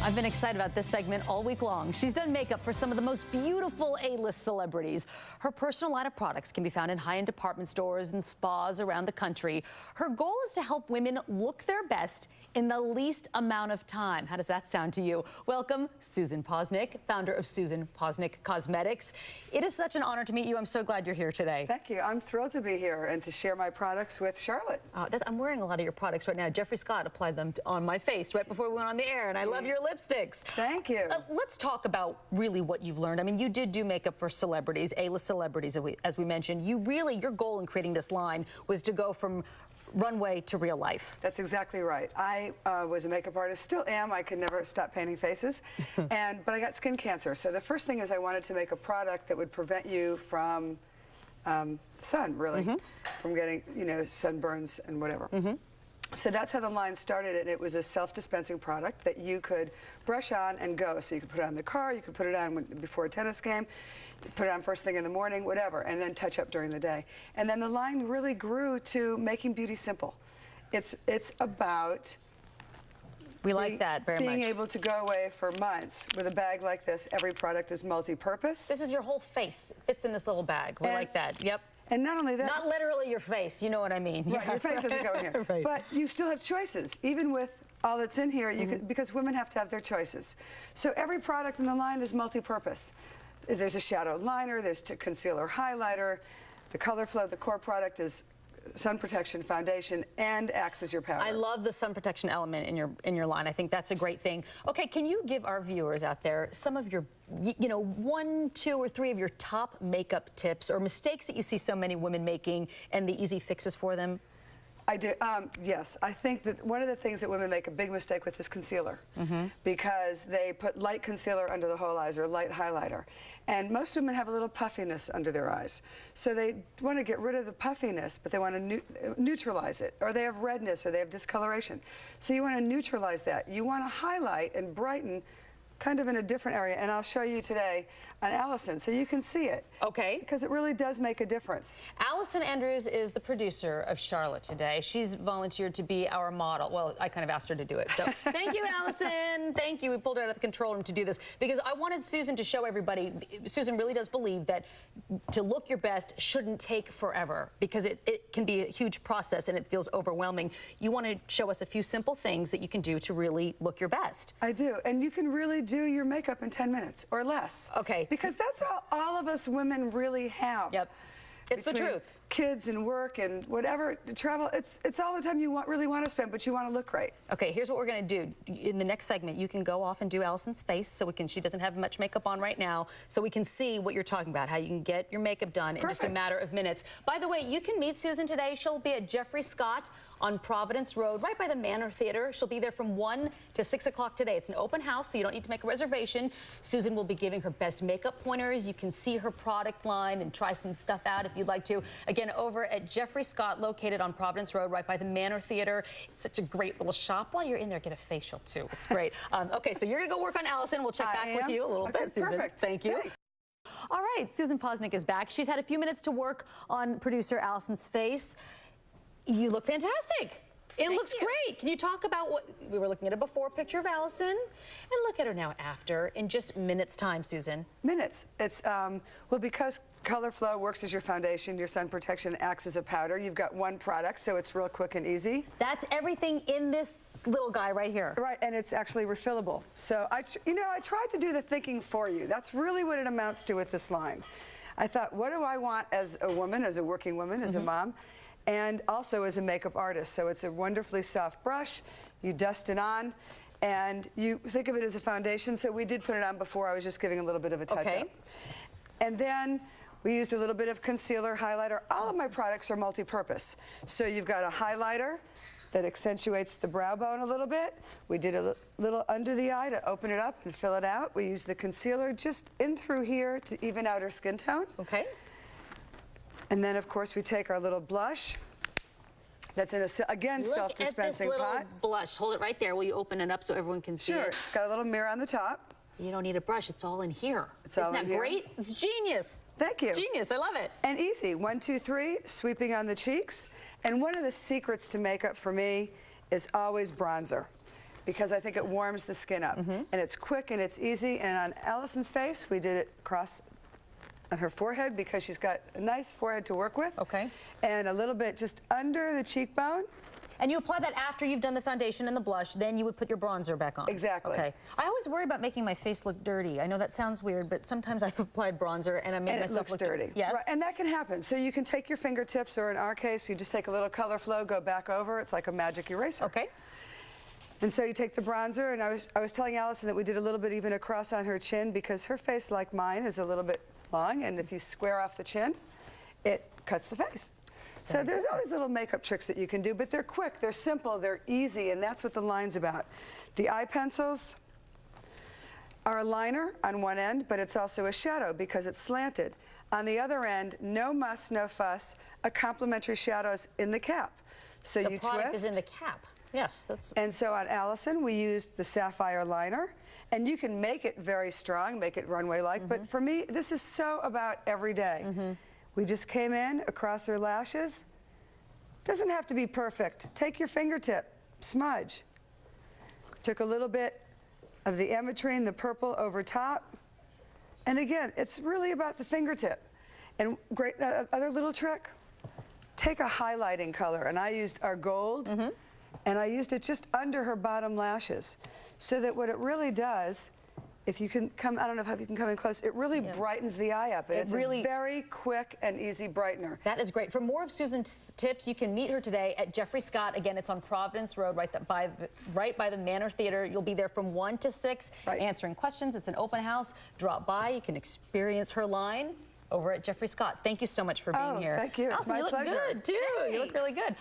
I've been excited about this segment all week long. She's done makeup for some of the most beautiful A-list celebrities. Her personal line of products can be found in high-end department stores and spas around the country. Her goal is to help women look their best in the least amount of time. How does that sound to you? Welcome, Susan Posnick, founder of Susan Posnick Cosmetics. It is such an honor to meet you. I'm so glad you're here today. Thank you. I'm thrilled to be here and to share my products with Charlotte. I'm wearing a lot of your products right now. Jeffrey Scott applied them on my face right before we went on the air, and I love your lipsticks. Thank you. Let's talk about really what you've learned. I mean, you did do makeup for celebrities, A-list celebrities, as we mentioned. Your goal in creating this line was to go from runway to real life. That's exactly right. I was a makeup artist, still am. I could never stop painting faces, but I got skin cancer. So the first thing is I wanted to make a product that would prevent you from the sun, really, from getting, sunburns and whatever. So that's how the line started, and it was a self-dispensing product that you could brush on and go. So you could put it on in the car, you could put it on before a tennis game, put it on first thing in the morning, whatever, and then touch up during the day. And then the line really grew to making beauty simple. It's about like that very much. Being able to go away for months with a bag like this. Every product is multi-purpose. This is your whole face. It fits in this little bag. We like that. Yep. And not only that, not literally your face, you know what I mean. Right, your face doesn't go in here. Right. But you still have choices. Even with all that's in here, you can, because women have to have their choices. So every product in the line is multi-purpose. There's a shadow liner, there's a concealer highlighter, the Color Flow, the core product is sun protection foundation and acts as your powder. I love the sun protection element in your line. I think that's a great thing. Okay, can you give our viewers out there some of your, 1, 2, or 3 of your top makeup tips or mistakes that you see so many women making and the easy fixes for them? I do, yes. I think that one of the things that women make a big mistake with is concealer, because they put light concealer under the whole eyes or light highlighter. And most women have a little puffiness under their eyes. So they want to get rid of the puffiness, but they want to neutralize it. Or they have redness or they have discoloration. So you want to neutralize that. You want to highlight and brighten kind of in a different area, and I'll show you today on Allison so you can see it. Okay. Because it really does make a difference. Allison Andrews is the producer of Charlotte today. She's volunteered to be our model. Well, I kind of asked her to do it. So thank you, Allison. Thank you. We pulled her out of the control room to do this because I wanted Susan to show everybody. Susan really does believe that to look your best shouldn't take forever because it can be a huge process and it feels overwhelming. You want to show us a few simple things that you can do to really look your best. I do. And you can really do your makeup in 10 minutes or less. Okay. Because that's all of us women really have. Yep. It's the truth. Kids and work and whatever, travel, it's all the time you really want to spend, but you want to look great. Okay, here's what we're going to do. In the next segment, you can go off and do Allison's face so she doesn't have much makeup on right now, so we can see what you're talking about, how you can get your makeup done in just a matter of minutes. By the way, you can meet Susan today. She'll be at Jeffrey Scott on Providence Road, right by the Manor Theater. She'll be there from 1 to 6 o'clock today. It's an open house, so you don't need to make a reservation. Susan will be giving her best makeup pointers. You can see her product line and try some stuff out if you'd like to. Again, over at Jeffrey Scott, located on Providence Road, right by the Manor Theater. It's such a great little shop. While you're in there, get a facial, too. It's great. Okay, so you're going to go work on Allison. We'll check back with you a little bit, Susan. Perfect. Thank you. Thanks. All right, Susan Posnick is back. She's had a few minutes to work on producer Allison's face. You look fantastic. It looks great. Can you talk about what we were looking at a before picture of Allison and look at her now after in just minutes time, Susan? Minutes. It's well, because Color Flow works as your foundation, your sun protection acts as a powder. You've got one product, so it's real quick and easy. That's everything in this little guy right here. Right, and it's actually refillable. So I tried to do the thinking for you. That's really what it amounts to with this line. I thought, what do I want as a woman, as a working woman, as a mom? And also as a makeup artist. So it's a wonderfully soft brush. You dust it on, and you think of it as a foundation. So we did put it on before. I was just giving a little bit of a touch-up. And then we used a little bit of concealer, highlighter. All of my products are multi-purpose. So you've got a highlighter that accentuates the brow bone a little bit. We did a little under the eye to open it up and fill it out. We used the concealer just in through here to even out her skin tone. Okay. And then, of course, we take our little blush. That's in a, again, self-dispensing pot. Look at this little blush. Hold it right there. Will you open it up so everyone can see it? Sure. It's got a little mirror on the top. You don't need a brush. It's all in here. Isn't that great? It's genius. Thank you. It's genius. I love it. And easy. 1, 2, 3, sweeping on the cheeks. And one of the secrets to makeup for me is always bronzer. because I think it warms the skin up. And it's quick and it's easy. And on Allison's face, we did it across on her forehead because she's got a nice forehead to work with. Okay. And a little bit just under the cheekbone. And you apply that after you've done the foundation and the blush, then you would put your bronzer back on. Exactly. Okay. I always worry about making my face look dirty. I know that sounds weird, but sometimes I've applied bronzer and I make And it myself looks look dirty. Yes. Right, and that can happen. So you can take your fingertips, or in our case, you just take a little color flow, go back over. It's like a magic eraser. Okay. And so you take the bronzer, and I was telling Allison that we did a little bit even across on her chin because her face, like mine, is a little bit long, and if you square off the chin, it cuts the face. So there's all these little makeup tricks that you can do, but they're quick, they're simple, they're easy, and that's what the line's about. The eye pencils are a liner on one end, but it's also a shadow because it's slanted. On the other end, no muss, no fuss, a complementary shadows in the cap. So The you product twist. is in the cap. Yes, that's. And so on Allison, we used the sapphire liner. And you can make it very strong, make it runway-like. But for me, this is so about every day. We just came in across her lashes. Doesn't have to be perfect. Take your fingertip, smudge. Took a little bit of the ametrine, the purple over top. And again, it's really about the fingertip. And great, other little trick, take a highlighting color. And I used our gold. And I used it just under her bottom lashes, so that what it really does, if you can come, I don't know if you can come in close, it really brightens the eye up. And it's really- a very quick and easy brightener. That is great. For more of Susan's tips, you can meet her today at Jeffrey Scott. Again, it's on Providence Road, right by the Manor Theater. You'll be there from 1 to 6, answering questions. It's an open house. Drop by. You can experience her line over at Jeffrey Scott. Thank you so much for being here. Thank you. It's Allison, my you look pleasure. good, too. You look really good.